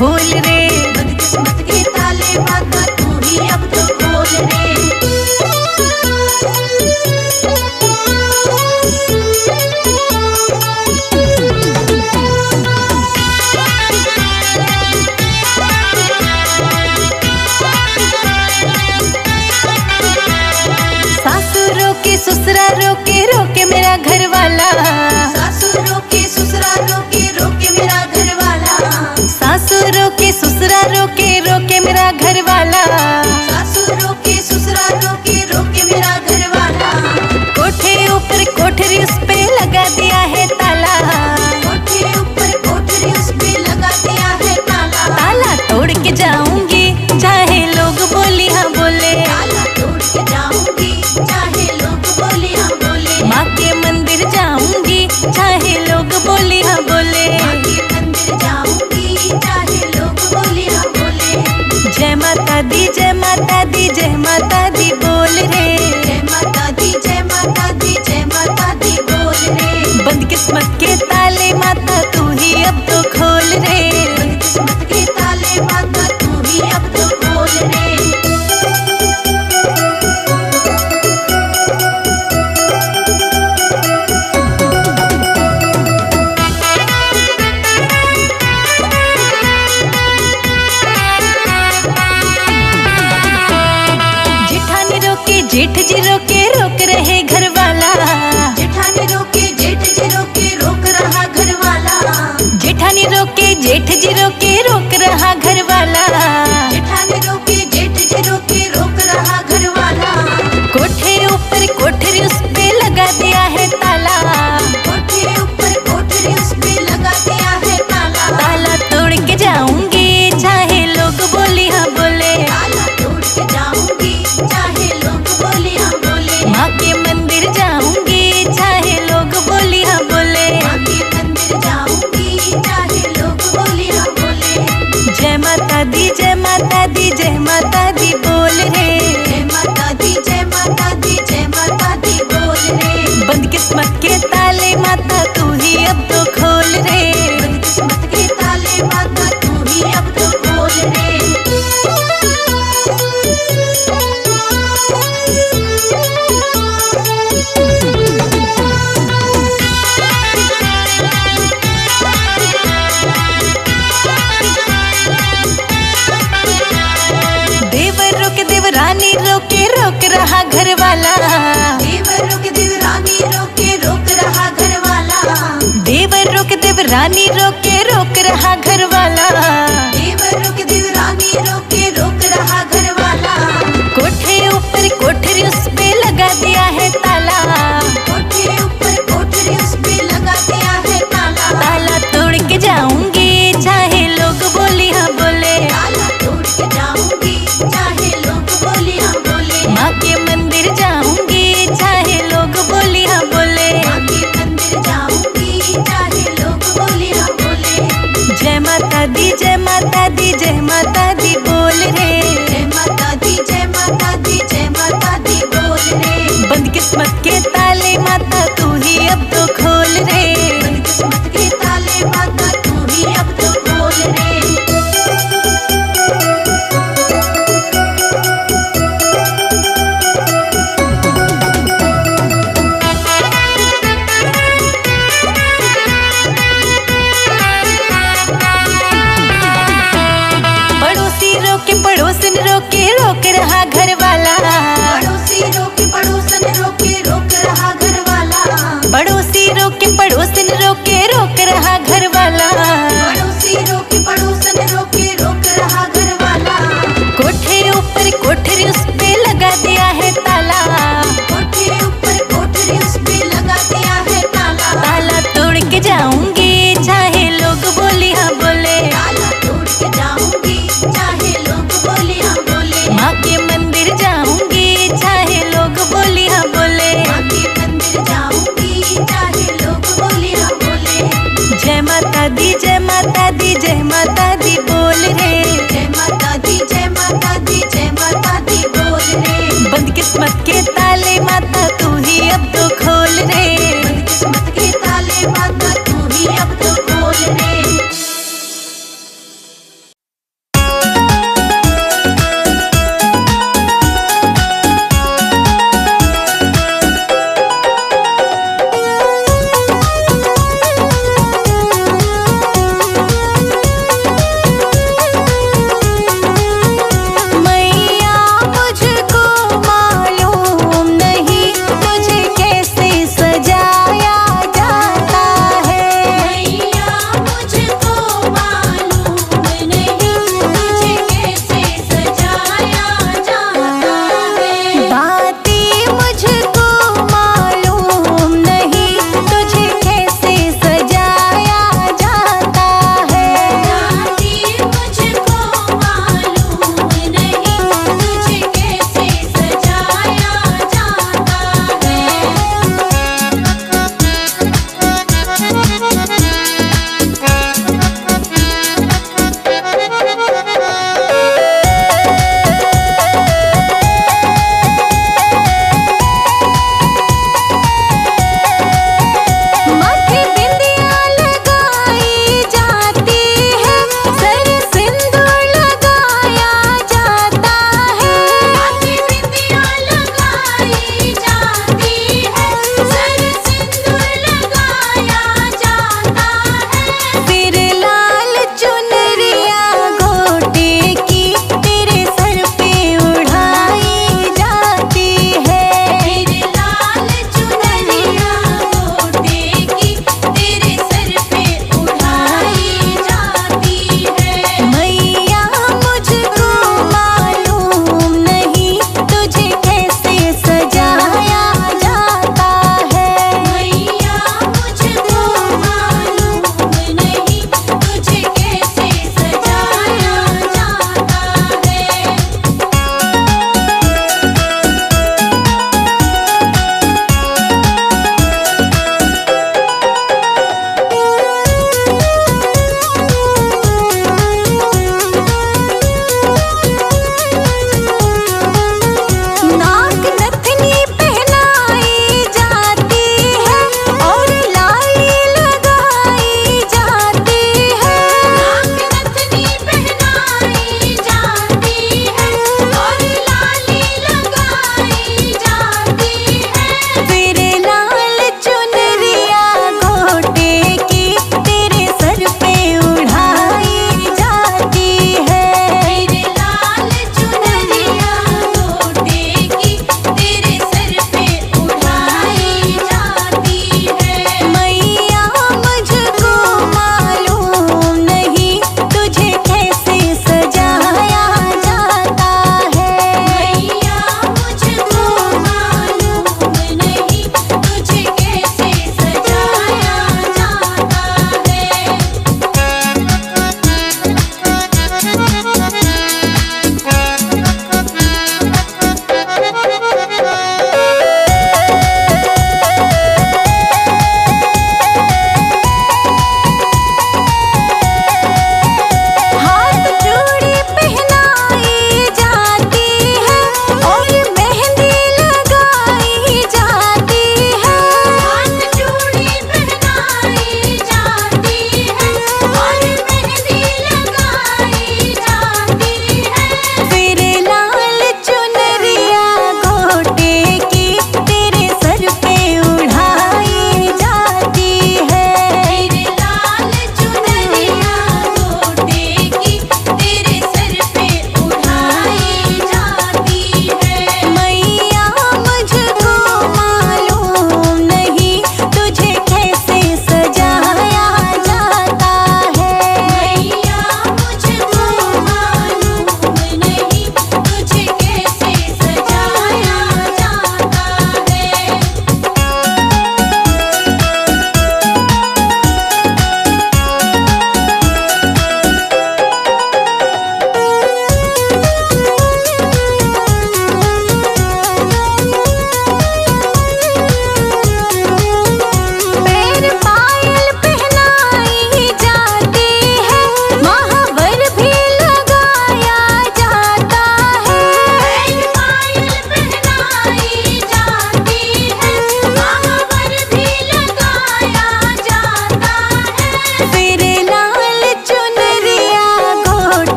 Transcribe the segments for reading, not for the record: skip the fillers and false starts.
खोल रे। बदकिस्मत के ताले माता तू ही अब तो खोल रे। सासू रोके ससुरा रोके रोके मेरा घर वाला। सासू रोके ससुरा रोके रोके मेरा घर वाला। सासू रोके ससुरा रोके रोके मेरा घर वाला। सासू रोके ससुरा रोके रोके मेरा घर वाला। कोठे ऊपर कोठरी उस पे लगा दिया है ताला। कोठे ऊपर कोठरी उस पे लगा दिया है ताला। ताला तोड़ के जाऊंगी चाहे लोग बोली हाँ बोले। ताला तोड़ के जाऊंगी चाहे लोग बोले हाँ बोले। माँ के मंदिर जाऊंगी चाहे लोग बोली हाँ बोले। माँ के मंदिर जाऊंगी चाहे लोग बोले हाँ बोले। जय माता दी जय माता दी जय माता दी बोल रे। जय माता दी जय माता दी जय माता दी बोल रे। बदकिस्मत के ताले माता तू ही अब तो खोल रे। बदकिस्मत के ताले माता तू ही अब तो खोल रे। जेठानी रोके जेठ जी रोके रोक रहे घर वाला। जेठानी रोके जेठ जी रोके रोक रहा घर वाला। जेठानी रोके जेठ जी रोके रोक रहा घर वाला। जेठानी रोके जेठ जी रोके रोक रहा घर वाला। कोठे ऊपर कोठरी उस पे लगा दिया है ताला। कोठे ऊपर कोठरी उस पे लगा दिया है ताला। ताला तोड़ के जाऊंगी चाहे लोग बोली हाँ बोले। ताला तोड़ के जाऊंगी चाहे लोग बोले हाँ बोले। माँ के मंदिर जाऊंगी चाहे लोग बोली हाँ बोले। माँ के मंदिर जाऊंगी चाहे लोग बोले हाँ बोले। जय माता दी जय माता दी जय माता दी बोल रे। जय माता दी जय माता दी जय माता दी बोल रे। बदकिस्मत के ताले माता तू ही अब तो खोल रे। बदकिस्मत के ताले माता तू ही अब तो खोल रे। देवर रोके देवरानी रोके रोक रहा घर वाला। देवर रोके देवरानी रोके रोक रहा घर वाला। देवर रोके देवरानी रोके रोक रहा घर वाला। देवर रोके देवरानी रोके रोक रहा घर वाला। कोठे ऊपर कोठरी उस पे लगा दिया है ताला। कोठे ऊपर कोठरी उस पे लगा दिया है ताला। ताला तोड़ के जाऊंगी चाहे लोग बोली हाँ बोले। ताला तोड़ के जाऊंगी चाहे लोग बोले हाँ बोले। माँ के मंदिर जाऊंगी चाहे लोग बोली हाँ बोले। माँ के मंदिर जाऊंगी चाहे लोग बोले हाँ बोले। जय माता दी जय माता दी जय माता दी बोल रे। जय माता दी जय माता दी जय माता दी बोल रे। बदकिस्मत के ताले माता तू ही अब तो खोल रे। बदकिस्मत के ताले माता तू ही अब तो खोल रे।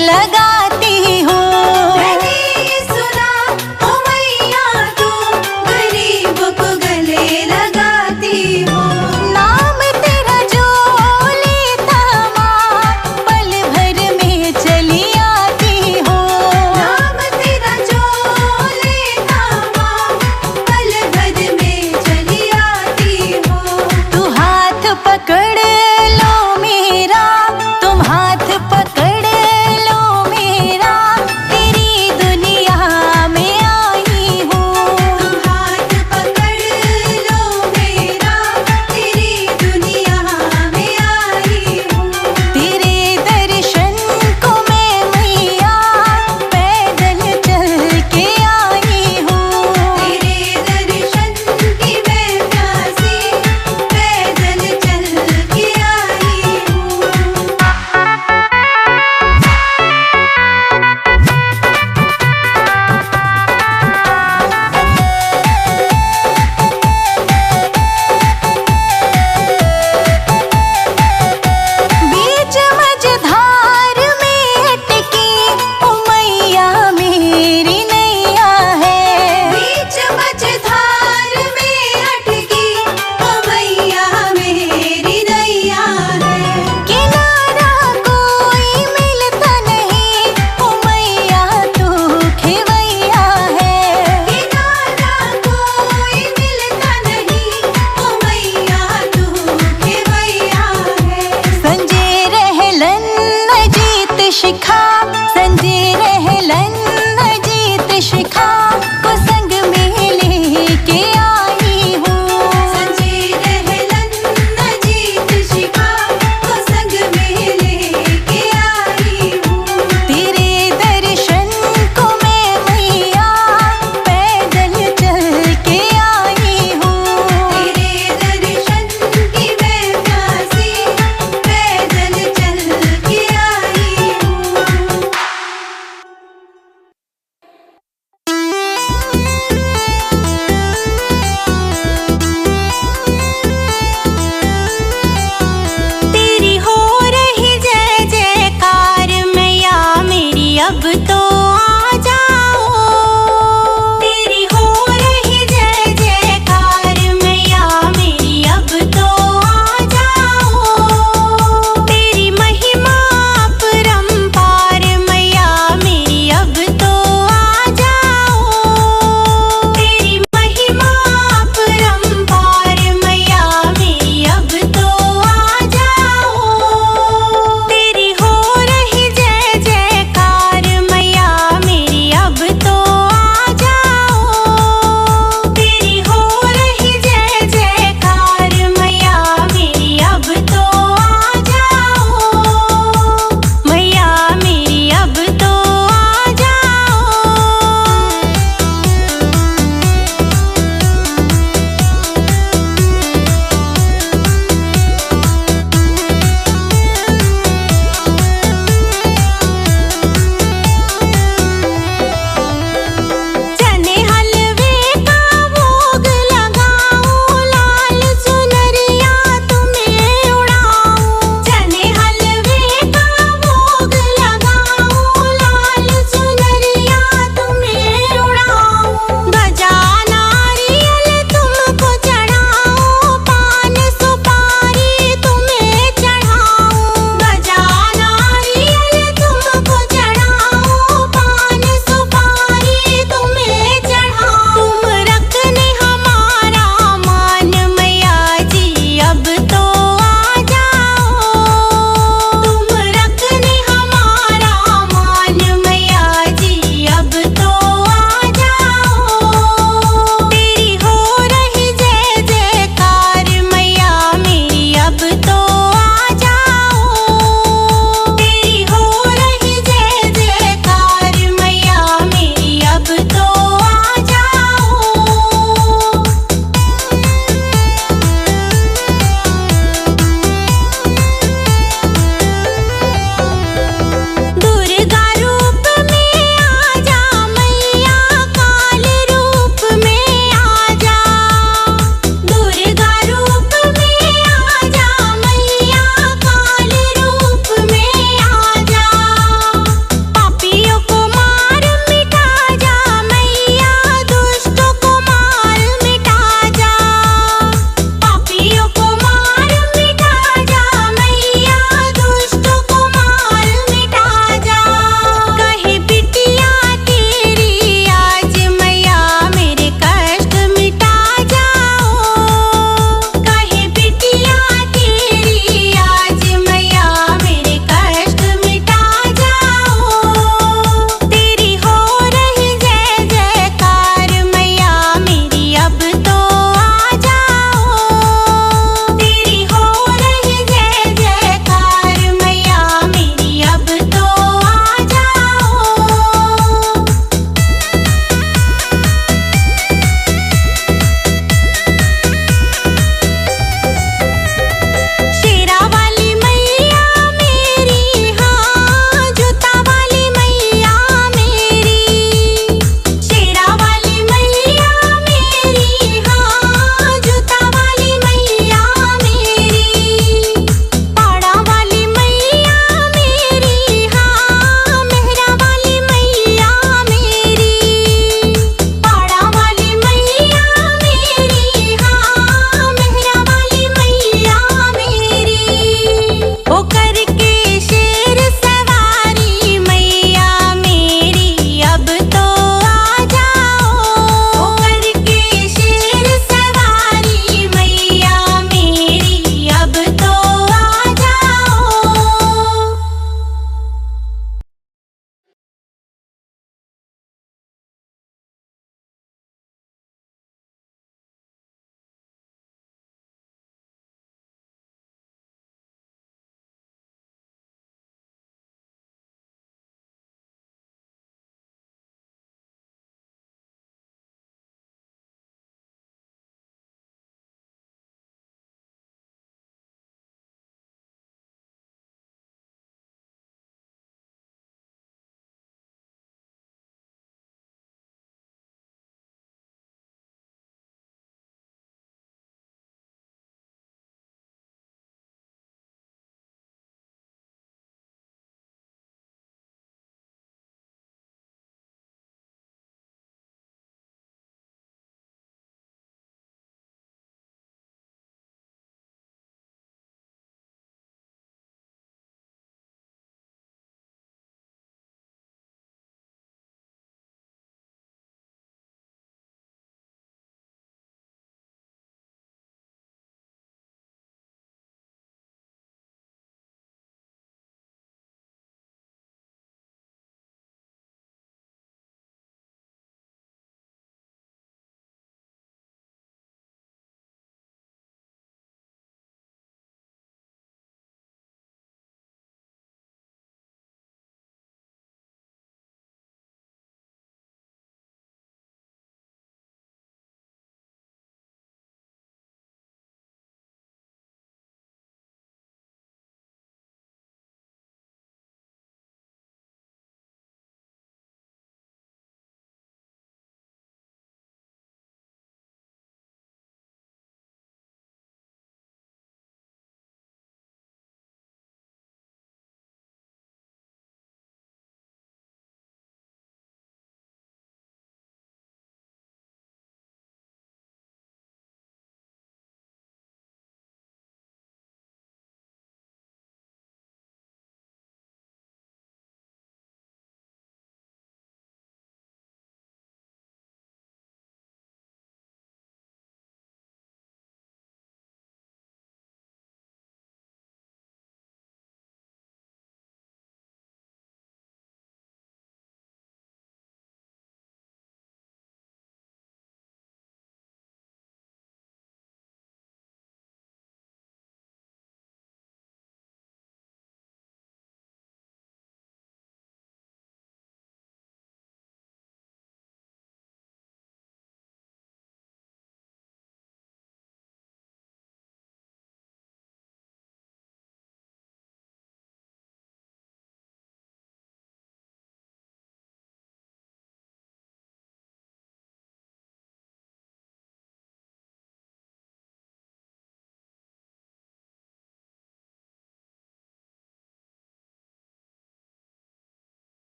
लगाती हूँ। मैंने सुना ओ मैया तू गरीब को गले लगाती हो। नाम तेरा जो लेता माँ पल भर में चली आती हो। नाम तेरा जो लेता माँ पल भर में चली आती हो। तू हाथ पकड़ लो मेरा, तुम हाथ पकड़ लो मेरा, तेरी दुनिया में आई हूँ। तुम हाथ पकड़ लो मेरा तेरी दुनिया में आई हूँ। तेरे दर्शन को मैं मैया पैदल चल के आई हूँ। तेरे दर्शन की मैं प्यासी पैदल चल के आई हूँ। बीच मझधार में अटकी ओ मैया मेरी नैया है। बीच मझधार में अटकी ओ मैया मेरी नैया है। किनारा कोई मिलता नहीं ओ मैया तू खेवैया है। किनारा कोई मिलता नहीं ओ मैया तू खेवैया है। संजय रहलन अजीत शिखा, संजय रहलन अजीत शिखा को संग में लेके आई हूँ। संजय रहलन अजीत शिखा को संग में लेके आई हूँ। तेरे दर्शन को मैं मैया पैदल चल के आई हूँ। तेरे दर्शन की मैं प्यासी पैदल चल के आई हूँ। तेरी हो रही जय जयकार मैया मेरी अब तो आ जाओ। तेरी हो रही जय जयकार मैया मेरी अब तो आ जाओ। तेरी महिमा अपरंपार मैया मेरी अब तो आ जाओ। तेरी महिमा अपरंपार मैया मेरी अब तो आ जाओ। तेरी हो रही जय जयकार मैया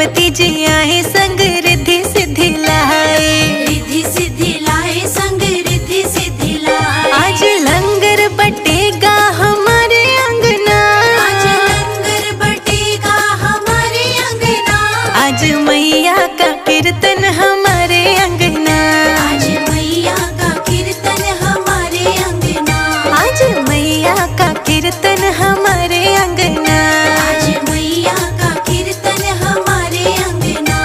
गणपति जी आए संग रिद्धि सिद्धि लाए। रिद्धि सिद्धि लाए संग रिद्धि सिद्धि लाए। आज लंगर बटेगा हमारे अंगना। आज लंगर बटेगा हमारे अंगना। आज मैया का कीर्तन हमारे अंगना। आज मैया का कीर्तन हमारे अंगना। आज मैया का कीर्तन हमारे अंगना। आज मैया का कीर्तन हमारे अंगना।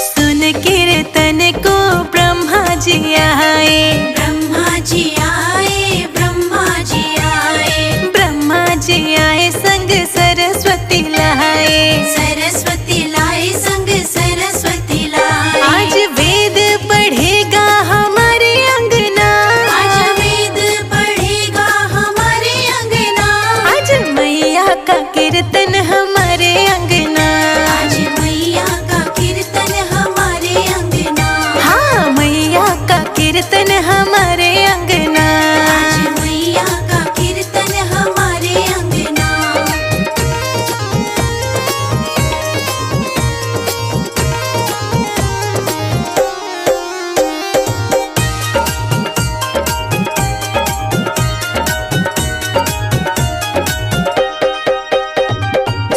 सुन कीर्तन को ब्रह्मा जी आए। ब्रह्मा जी आए। ब्रह्मा जी आए। ब्रह्मा जी आए संग सरस्वती लाए। सरस्वती लाए संग सरस्वती लाए। आज वेद पढ़ेगा हमारे अंगना। आज वेद पढ़ेगा हमारे अंगना। आज मैया का कीर्तन हमारे अंगना। आज मैया का कीर्तन हमारे अंगना। हाँ, मैया का कीर्तन हमारे अंगना। आज मैया का कीर्तन हमारे अंगना।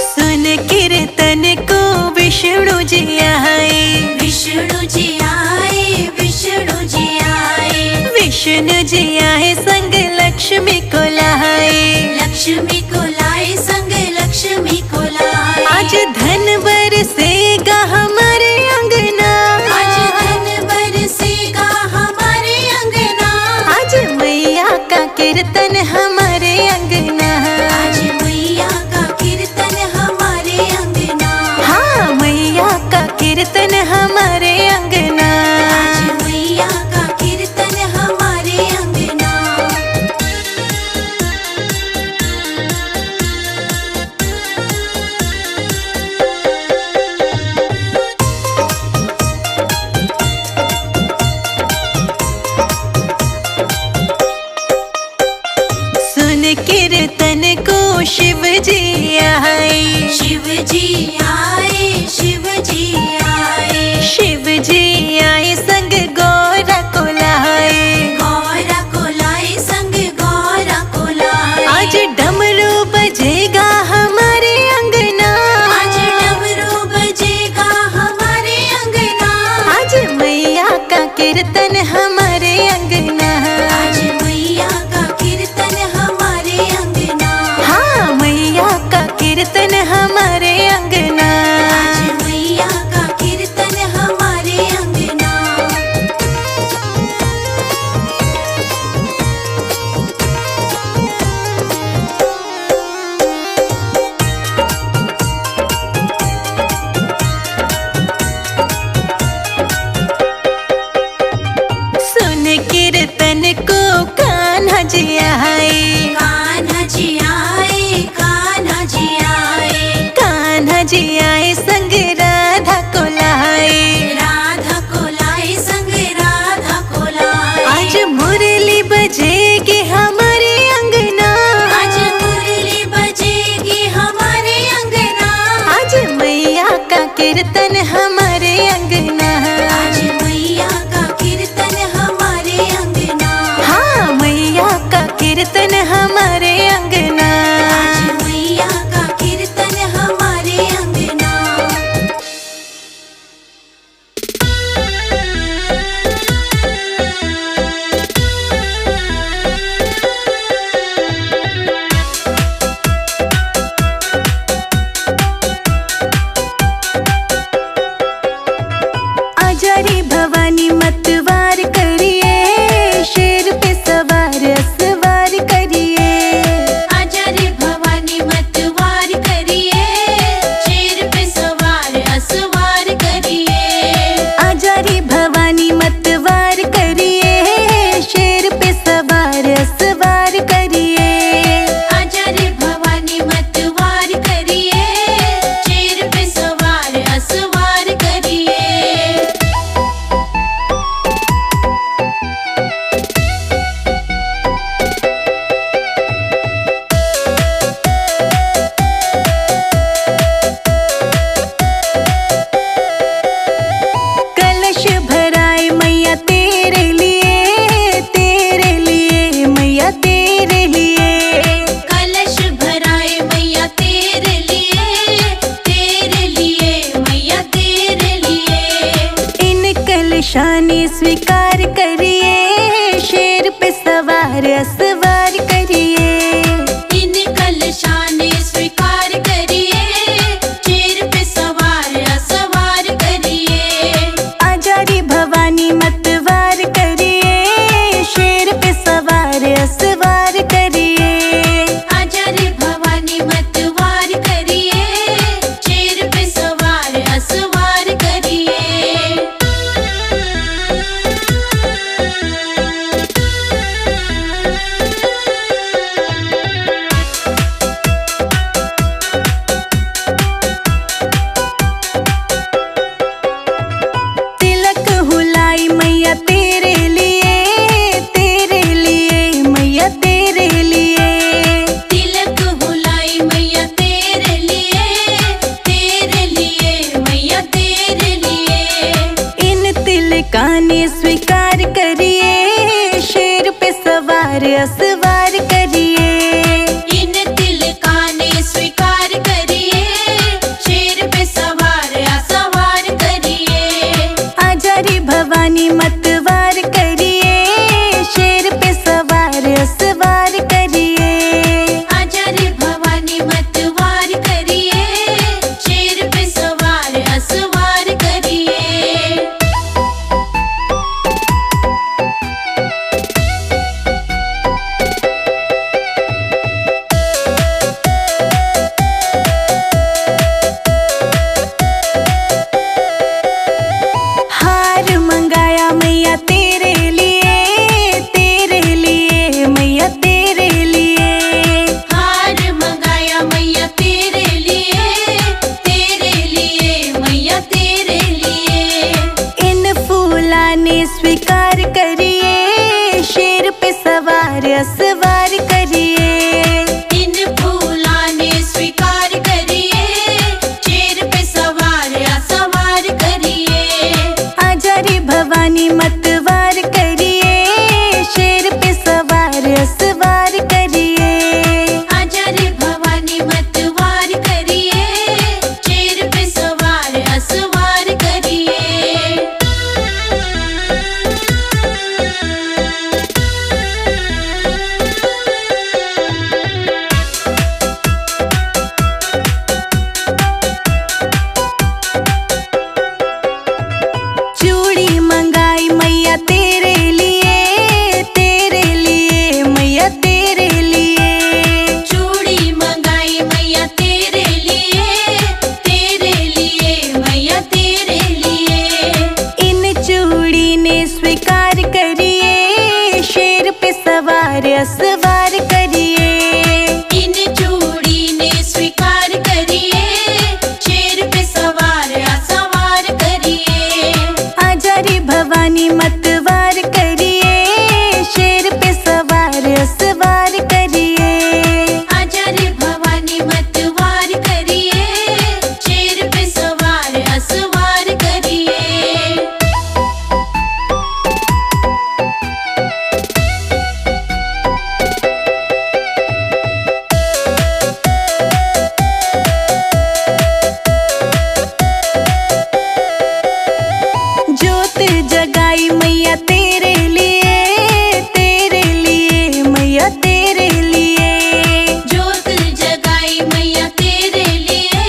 सुन कीर्तन को विष्णु जी आए। विष्णु जी आए। विष्णु जी आए। विष्णु जी आए संग लक्ष्मी को लाए। लक्ष्मी को लाए संग लक्ष्मी को लाए। आज धन बरसेगा हमारे अंगना। आज धन बरसेगा हमारे अंगना। आज मैया का कीर्तन हमारे अंगना। आज मैया का कीर्तन हमारे अंगना। हाँ, मैया का कीर्तन हमारे अंगना। आज मैया का कीर्तन हमारे अंगना। सुन कीर्तन को शिव जी आए। शिव जी आए। शिव जी आए। शिव जी आए संग गौरा को लाए। गौरा को लाए संग गौरा को लाए। आज डमरू बजेगा हमारे अंगना। आज डमरू बजेगा हमारे अंगना। आज मैया का कीर्तन हमारे अंगना। आज मैया का कीर्तन हमारे अंगना। हाँ, मैया का कीर्तन हमारे अंगना। आज मैया का कीर्तन हमारे अंगना। स्वीकार करिए, शेर पे सवार असवार करिए। इन कलशाने स्वीकार करिए, शेर पे सवार असवार करिए। आजारी भवानी मतवार करिए, शेर पे सवार असवार करिए। आचार्य भवानी मतवार करिए, शेर पे सवार असवार करिए। तिलक हुलाई मैया तेरे लिए, तेरे लिए मैया तेरे लिए। तिलक हुलाई मैया तेरे लिए, तेरे लिए मैया तेरे लिए। इन तिलकाने स्वीकार करिए, शेर पे सवार असवार करिए। इन तिलकाने स्वीकार करिए, शेर पे सवार असवार करिए। आजारी भवानी मतवार करिए, शेर पे सवार असवार करिए। आचार्य भवानी मतवार करिए, शेर पे सवार असवार करिए। हार मंगाया मैया तेरे लिए, तेरे लिए मैया तेरे लिए। हार मंगाया मैया तेरे लिए, तेरे लिए मैया तेरे लिए। इन फूलाने स्वीकार करिए, शेर पे सवार असवार करिए। इन फूलाने स्वीकार करिए, शेर पे सवार असवार करिए। आजारी भवानी मतवार करिए, शेर पे सवार असवार करिए। आचार्य भवानी मतवार करिए, शेर पे सवार असवार करिए। चूड़ी मंगाई मैया तेरे लिए, तेरे लिए मैया तेरे लिए। चूड़ी मंगाई मैया तेरे लिए, तेरे लिए मैया तेरे लिए। इन चूड़ी ने स्वीकार करिए, शेर पे सवार असवार करिए। इन चूड़ी ने स्वीकार करिए, शेर पे सवार असवार करिए। आजारी भवानी मतवार करिए, शेर पे सवार असवार करिए। आचार्य भवानी मतवार करिए, शेर पे सवार असवार करिए। ज्योत जगाई मैया तेरे लिए, तेरे लिए मैया तेरे लिए। ज्योत जगाई मैया तेरे लिए,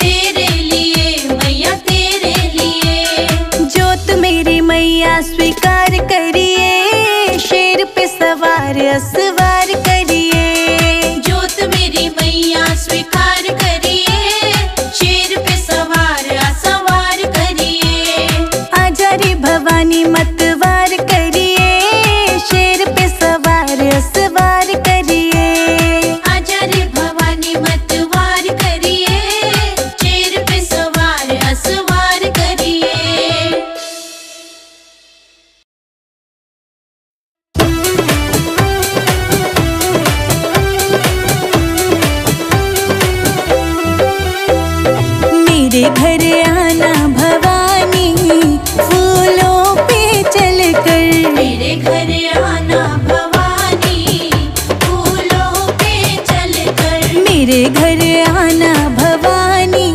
तेरे लिए मैया तेरे लिए। ज्योत मेरी मैया स्वीकार करिए, शेर पे सवार असवार करिए। ज्योत मेरी मैया स्वीकार करिए, शेर पे सवार असवार करिए। आजारी भवानी मतवार करिए, शेर पे सवार असवार करिए। आचार्य भवानी मतवार करिए, शेर पे सवार असवार करिए। मेरे घर आना भवानी, फूलों पे चलकर। मेरे घर आना भवानी, फूलों पे चलकर। मेरे घर आना भवानी,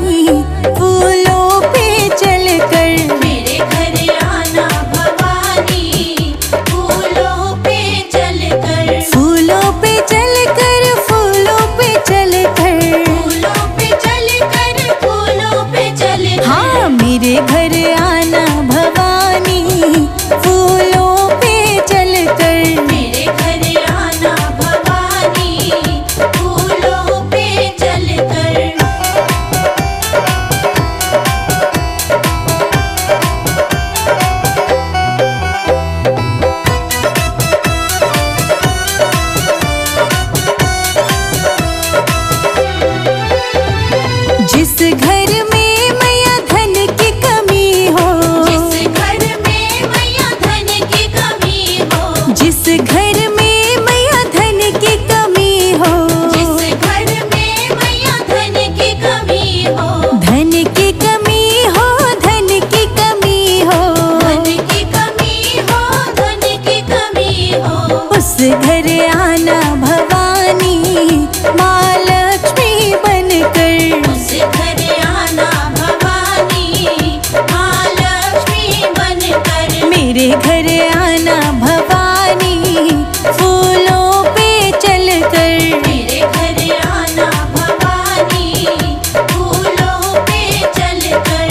फूलों पे चलकर। मेरे घर आना भवानी, मेरे घर आना भवानी, फूलों पे चलकर। मेरे घर आना भवानी, फूलों पे चलकर।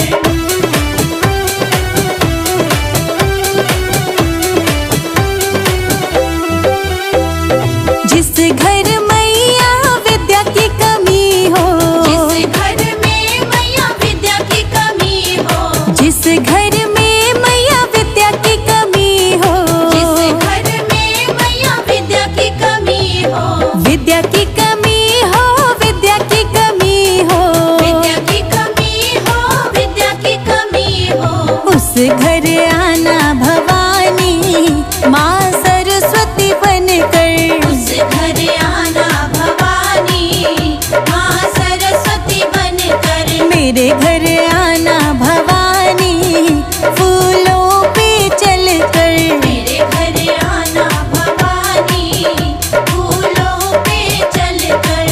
जिस घर मैया विद्या की कमी हो, जिस घर में मैया विद्या की कमी हो, जिस घर में मैया विद्या की कमी हो, जिस घर में मैया विद्या की कमी हो, विद्या की कमी हो, विद्या की कमी हो, विद्या की कमी हो, विद्या की कमी हो, उस घर आना भवानी, माँ सरस्वती बनकर। उस घर आना भवानी, माँ सरस्वती बनकर। मेरे घर आना भवानी, फूलों पे चलकर। मेरे घर आना भवानी, फूलों पे चलकर।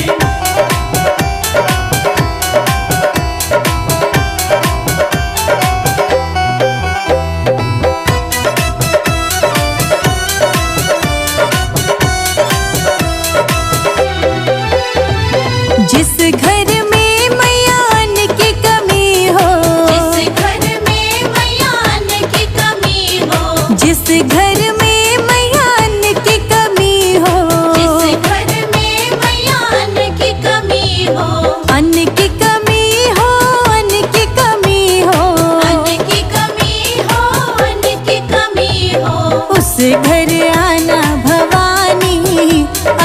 जिस घर में मैया अन्न की कमी हो, जिस घर में मैया अन्न की कमी हो, जिस घर में मैया अन्न की कमी हो, जिस घर में मैया अन्न की कमी हो, अन्न की कमी हो, अन्न की कमी हो, अन्न की कमी हो, अन्न की कमी हो, उस घर आना भवानी,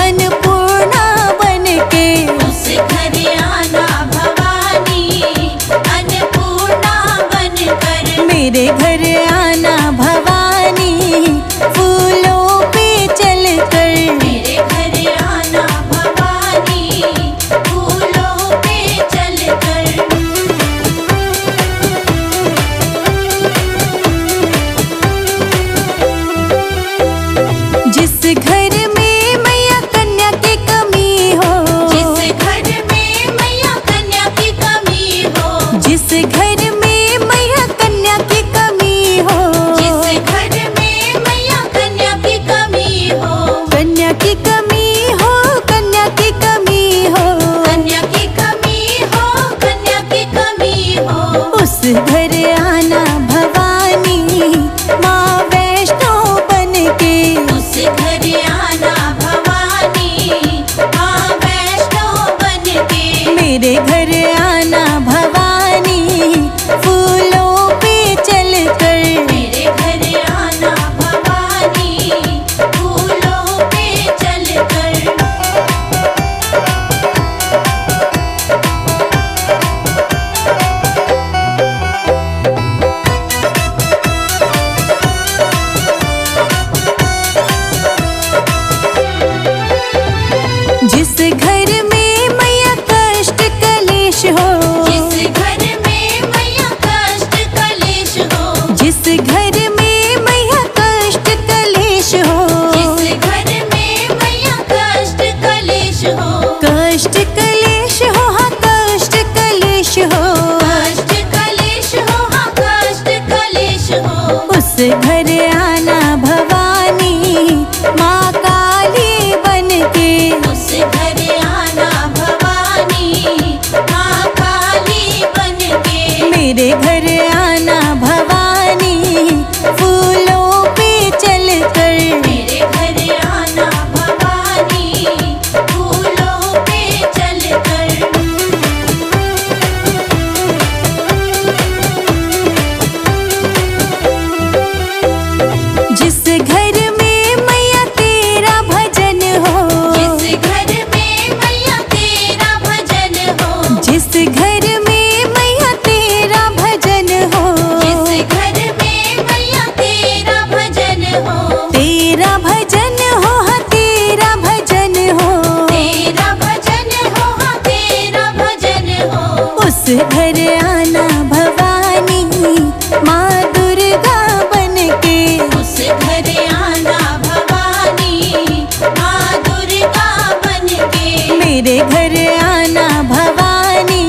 अन्नपूर्णा बनके। उस घर आना भवानी, अन्नपूर्णा बनकर। मेरे घर आना भवानी, फूलों पे चलकर। मेरे घर आना भवानी, फूलों पे चलकर। जिस घर में मैया कन्या की कमी हो, जिस घर में मैया कन्या की कमी हो, जिस घर में मैया कन्या की कमी हो, जिस घर में मैया कन्या की कमी हो, कन्या की कमी हो, कन्या की कमी हो, कन्या की कमी हो, कन्या की कमी हो, उस घर आना भवानी, माँ वैष्णो बनके। उस घर आना भवानी, माँ वैष्णो बनके। मेरे घर आना भवानी, फूलों पे चलकर। मेरे घर आना भवानी, फूलों पे चलकर। जिस घर में मैया कष्ट कलेश हो, जिस घर में मैया कष्ट कलेश हो, जिस घर में मैया कष्ट कलेश हो, जिस घर में मैया कष्ट कलेश हो, कष्ट कलेश हो, हाँ कष्ट कलेश हो, कष्ट कलेश हो, हाँ कष्ट कलेश हो, उस घर आना भवानी, माँ काली बनके। उस घर आना भवानी, माँ काली बनके। मेरे घर आना भवानी, फूलों पे चलकर। मेरे घर आना भवानी, फूलों पे चलकर। जिस घर में मैया कन्या की कमी हो, जिस घर में मैया कन्या की कमी हो, जिस घर में मैया कन्या की कमी हो, जिस घर में मैया कन्या की कमी हो, कन्या की कमी हो, कन्या की कमी हो, मेरे घर आना भवानी, फूलों पे चलकर। फूलों पे चलकर। जिस घर में मैया तेरा भजन हो, जिस घर में मैया तेरा भजन हो, जिस घर में मैया तेरा भजन हो, जिस घर में मैया तेरा भजन हो, तेरा भजन हो, हाँ तेरा भजन हो, तेरा भजन हो, हाँ तेरा भजन हो, उस घर आना भवानी, माँ दुर्गा बनके। उस घर आना भवानी, माँ दुर्गा बनके। मेरे घर आना भवानी,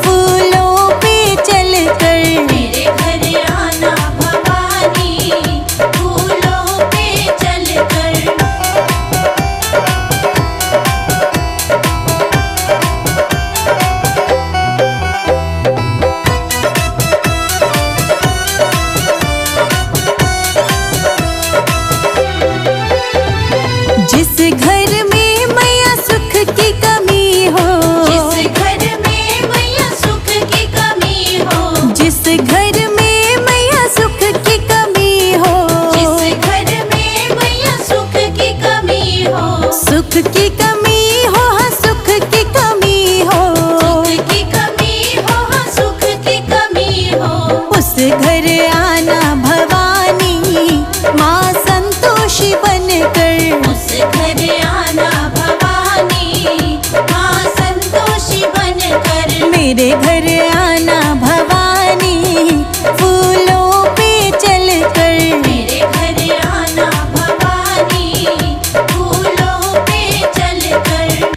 फूलों पे चलकर। मेरे घर आना भवानी, मेरे घर आना भवानी, फूलों पे चल कर। मेरे घर आना भवानी, फूलों पे चल कर।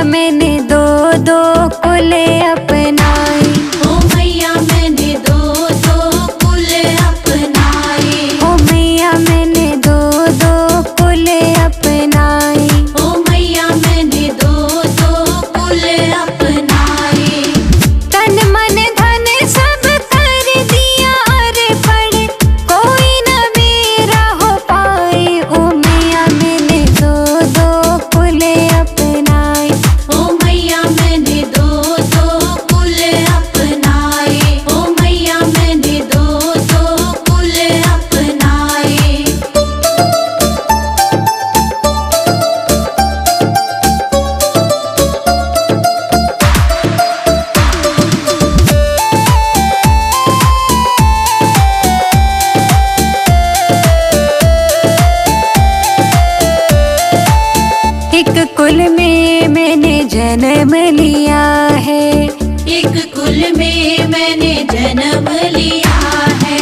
मैंने दो दो कुल अपनाए। ओ मैया मैंने दो दो कुल अपनाए। ओ मैया मैंने दो दो कुल अपनाए। ओ मैया मैंने दो दो कुल अपनाए। तन मन धन सब कर दिया अर्पण, कोई न मेरा हो पाए। ओ मैया मैंने दो दो कुल अपनाए। ओ मैया मैंने दो दो कुल अपनाए। ओ मैया मैंने दो दो कुल अपनाए। एक कुल में मैंने जन्म लिया है। एक कुल में मैंने जन्म लिया है।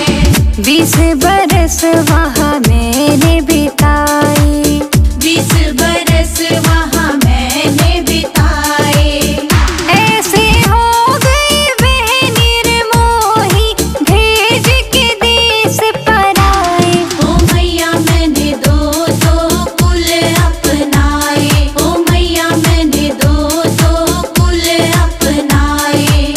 20 बरस वहाँ मैंने बिताए। 20 बरस वहाँ मैंने बिताए। ऐसे हो गई वह निर्मोही, भेज के देश पर आए। ओ मैया मैंने दो दो कुल अपनाए। ओ मैया मैंने दो दो कुल अपनाए।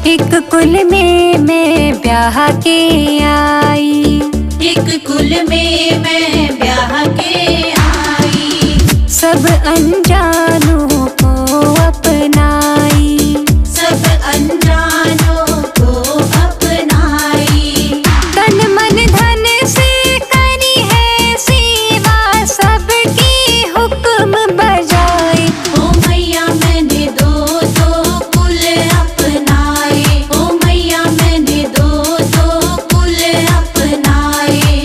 एक कुल में मैं ब्याह के आई। एक कुल में मैं ब्याह के आई। सब अनजानों को अपनाई। सब अनजानों को अपनाई। तन मन धन से करी है सेवा, सबकी हुक्म बजाए। ओ मैया मैंने दो दो कुल अपनाए। ओ मैया मैंने दो दो कुल अपनाए।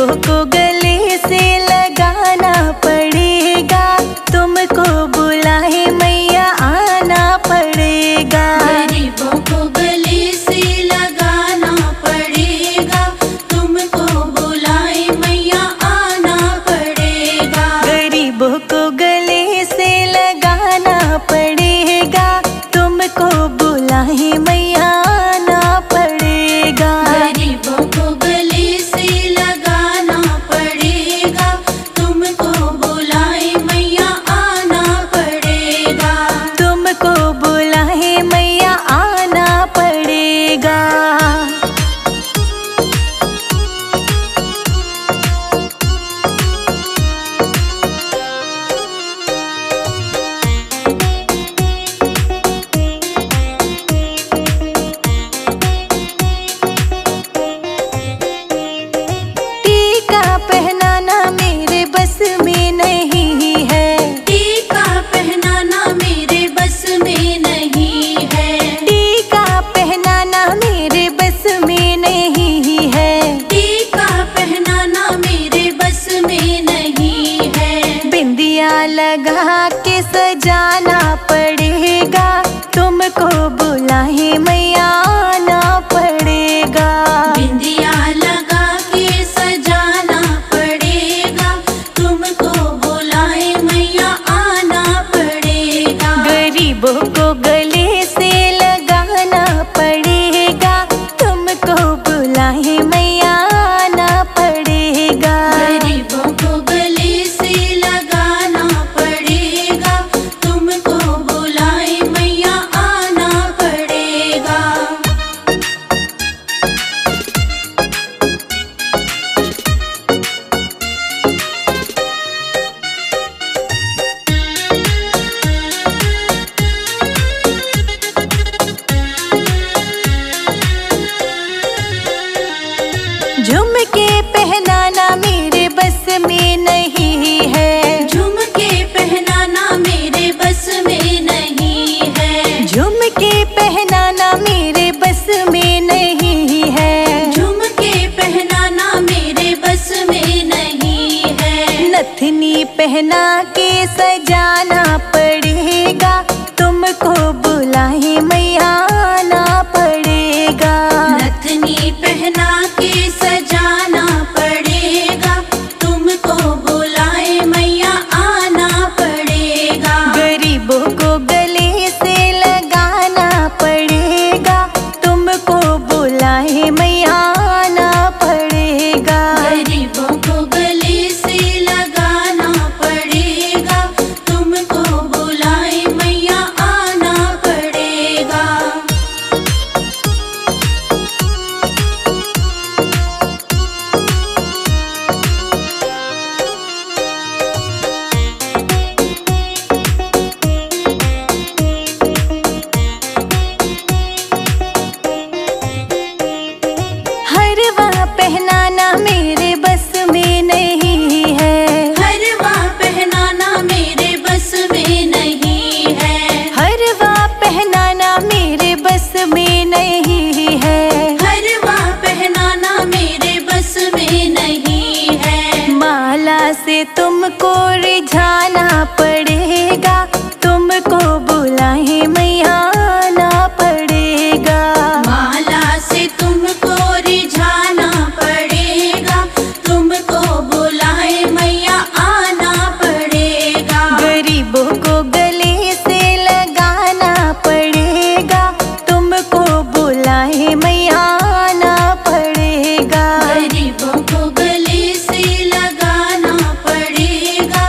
गरीबों को गले से लगाना पड़ेगा, तुमको बुलाए मैया आना पड़ेगा। गरीबों को गले से लगाना पड़ेगा, तुमको बुलाए मैया आना पड़ेगा। गरीबों को गले से लगाना पड़ेगा, तुमको बुलाए मैया आना पड़ेगा। गरीबों को गले से लगाना पड़ेगा, तुमको बुलाए मैया आना पड़ेगा। तुमको बुलाए मैया आना पड़ेगा। टीका पहनाना मेरे बस में नहीं है, टीका पहनाना मेरे बस में नहीं है। टीका पहनाना मेरे बस में नहीं है। टीका पहनाना मेरे बस में नहीं है। बिंदिया लगा के सजाना पड़ेगा, तुमको बुलाए मैया आना पड़ेगा। बिंदिया लगा के सजाना पड़ेगा, तुमको बुलाए मैया आना पड़ेगा। गरीबों को गले से लगाना पड़ेगा, तुमको बुलाए मैया आना पड़ेगा। गरीबों को गले से लगाना पड़ेगा, तुमको बुलाए मैया आना पड़ेगा। झुमके पहनाना मेरे बस में नहीं है। झुमके पहनाना मेरे बस में नहीं है। झुमके पहनाना मेरे बस में नहीं है। झुमके पहनाना मेरे बस में नहीं है। नथनी पहना के सजाना पड़ेगा, तुमको बुलाए मैया आना पड़ेगा। नथनी पहना के सजाना पड़ेगा, तुमको बुलाए मैया आना पड़ेगा। गरीबों को गले से लगाना पड़ेगा, तुमको बुलाए मैया आना पड़ेगा। गरीबों को गले से लगाना पड़ेगा, तुमको बुलाए मैया आना पड़ेगा। हरवा पहनाना मेरे बस में नहीं है। हरवा पहनाना मेरे बस में नहीं है। हरवा पहनाना मेरे बस में नहीं है। हरवा पहनाना मेरे बस में नहीं है। माला से तुमको रिझाना पड़ेगा, तुमको बुलाए मैया आना पड़ेगा। माला से तुमको रिझाना पड़ेगा, तुमको बुलाए मैया आना पड़ेगा। गरीबों को गले से लगाना पड़ेगा, तुमको बुलाए मैया आना पड़ेगा। गरीबों को गले से लगाना पड़ेगा,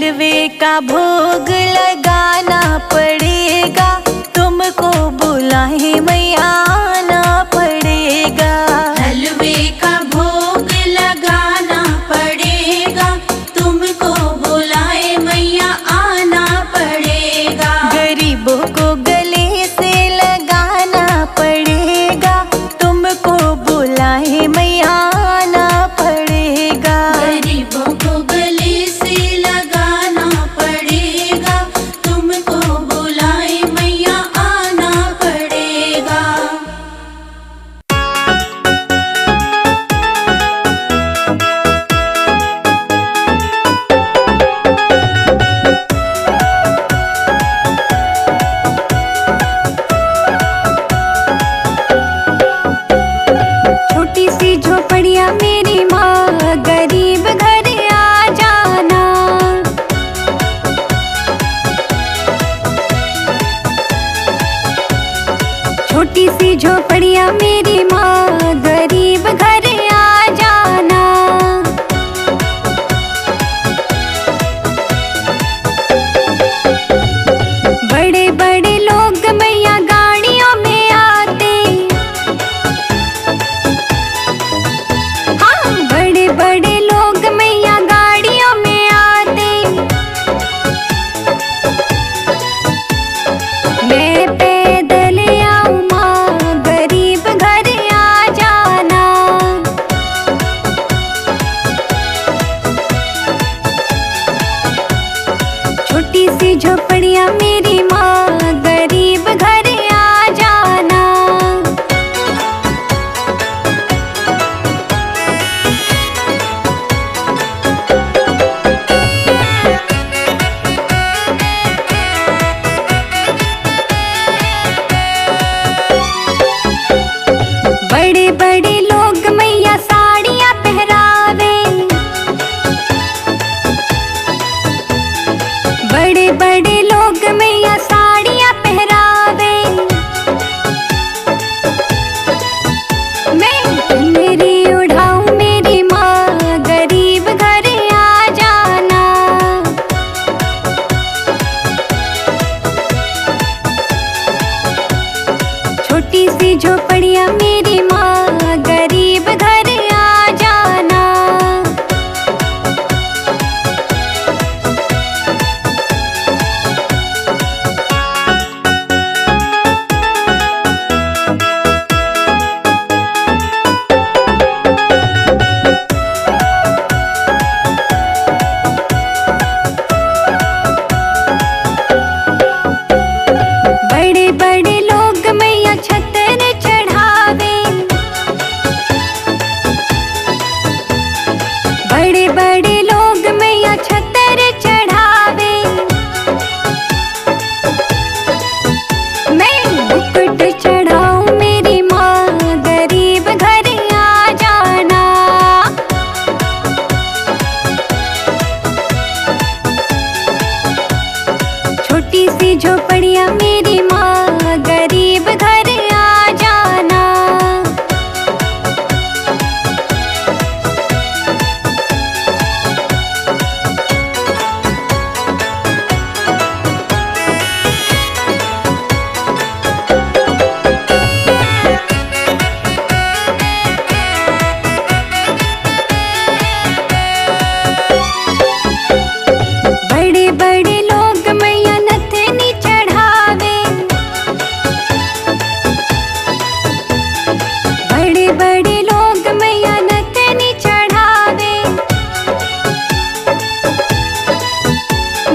हलवे का भोग लगाना पड़ेगा, तुमको बुलाए मैया आना पड़ेगा। हलवे का भोग लगाना पड़ेगा, तुमको बुलाए मैया आना पड़ेगा। गरीबों को गले से लगाना पड़ेगा, तुमको बुलाए मैया आना पड़ेगा। गरीबों को गले से लगाना पड़ेगा, तुमको बुलाए मैया आना पड़ेगा। छोटी सी झोपड़िया मेरी माँ, गरीब घर आ जाना। छोटी सी झोपड़िया मेरी माँ, गरीब घर आ जाना। बड़े बड़े लोग मैया गाड़ियों में आते, हाँ बड़े बड़े लोग मैया गाड़ियों में आते। मैं पैदल आऊँ माँ, गरीब घर आ जाना। छोटी सी झोपड़िया मेरी माँ, गरीब घर आ जाना। बड़े बड़े लोग मैया साड़ियाँ पहरावे। बड़े बड़े लोग मैया साड़ियाँ पहरावे। मैं चुनरी उड़ाऊं मेरी माँ, गरीब घर आ जाना। छोटी सी झोपड़िया मेरी माँ, गरीब घर आ जाना। बड़े बड़े लोग मैया छतर चढ़ावे। बड़े बड़े लोग मैया छतर चढ़ावे। मैं मुकुट चढ़ाऊं मेरी माँ, गरीब घर आ जाना। छोटी सी झोपड़िया मेरी माँ, गरीब घर आ जाना। बड़े बड़े लोग मैया नथनी चढ़ावे। बड़े बड़े लोग मैया नथनी चढ़ावे।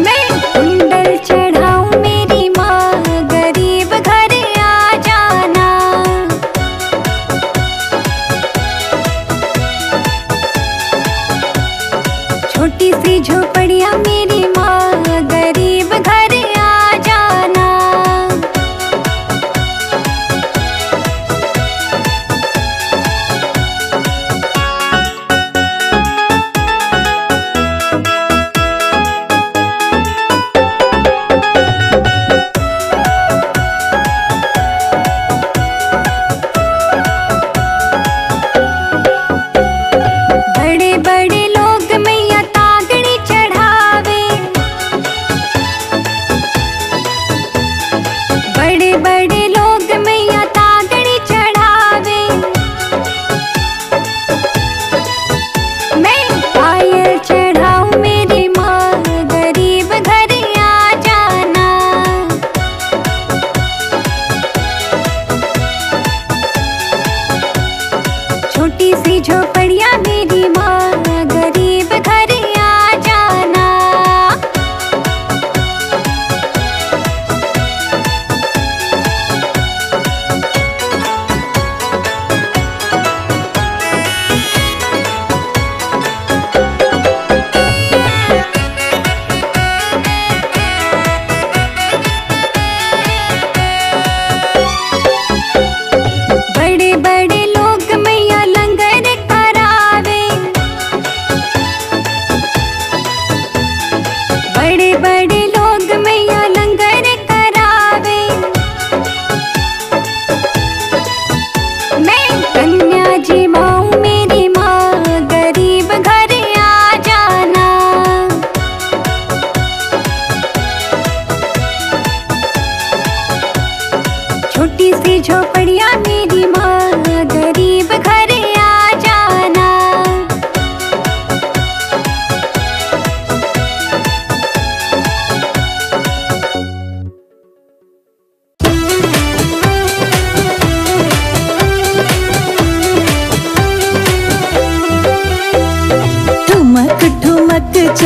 मैं कुंडल चढ़ाऊं मेरी माँ, गरीब घर आ जाना। छोटी सी झोपड़िया मेरी माँ, गरीब घर आ जाना। बड़े बड़े लोग मैया तागड़ी चढ़ावे।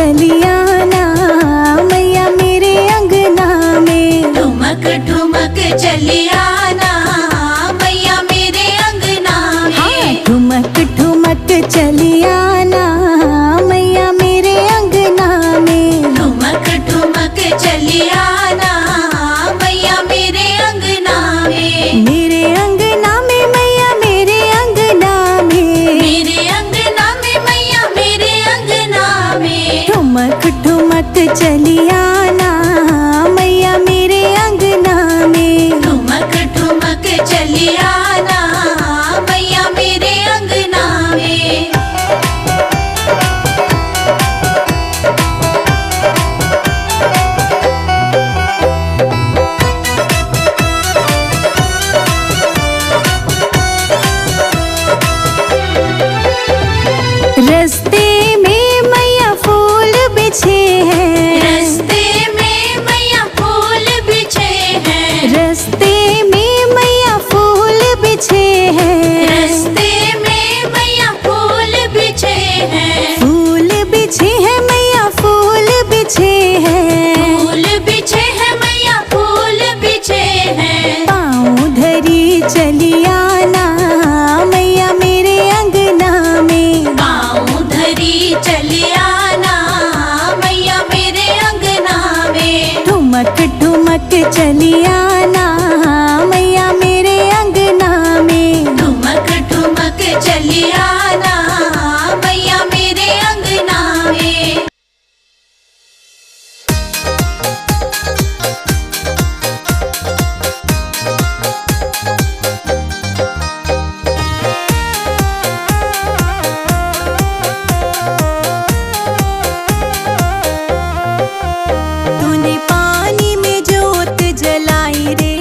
चली आना मैया मेरे अंगना में। ठुमक ठुमक चली आना मैया मेरे अंगना में। ठुमक ठुमक चली आना मैया मेरे अंगना में। ठुमक ठुमक चली आना मैया मेरे अंगना में। मेरे अंगना में मैया मेरे अंगना में। मेरे अंगना में मैया मेरे अंगना में। ठुमक ठुमक चली आना मैया मेरे अंगना में। ठुमक ठुमक चली आना मैया मेरे अंगना में। रस्ते में मैया फूल बिछे हैं। रस्ते में मैया फूल बिछे हैं। रस्ते में मैया फूल बिछे हैं। रस्ते में मैया फूल बिछे हैं। फूल बिछे हैं मैया फूल बिछे हैं। फूल बिछे हैं मैया फूल बिछे हैं। पाँव धरी चली आना मैया मेरे अंगना में। पाँव धरी चली आना मैया मेरे अंगना में। ठुमक ठुमक चली आना मैया मेरे अंगना में। ठुमक ठुमक चली आना मैया मेरे अंगना में। तूने पानी में जोत जलाई रे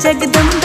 जगदम्बा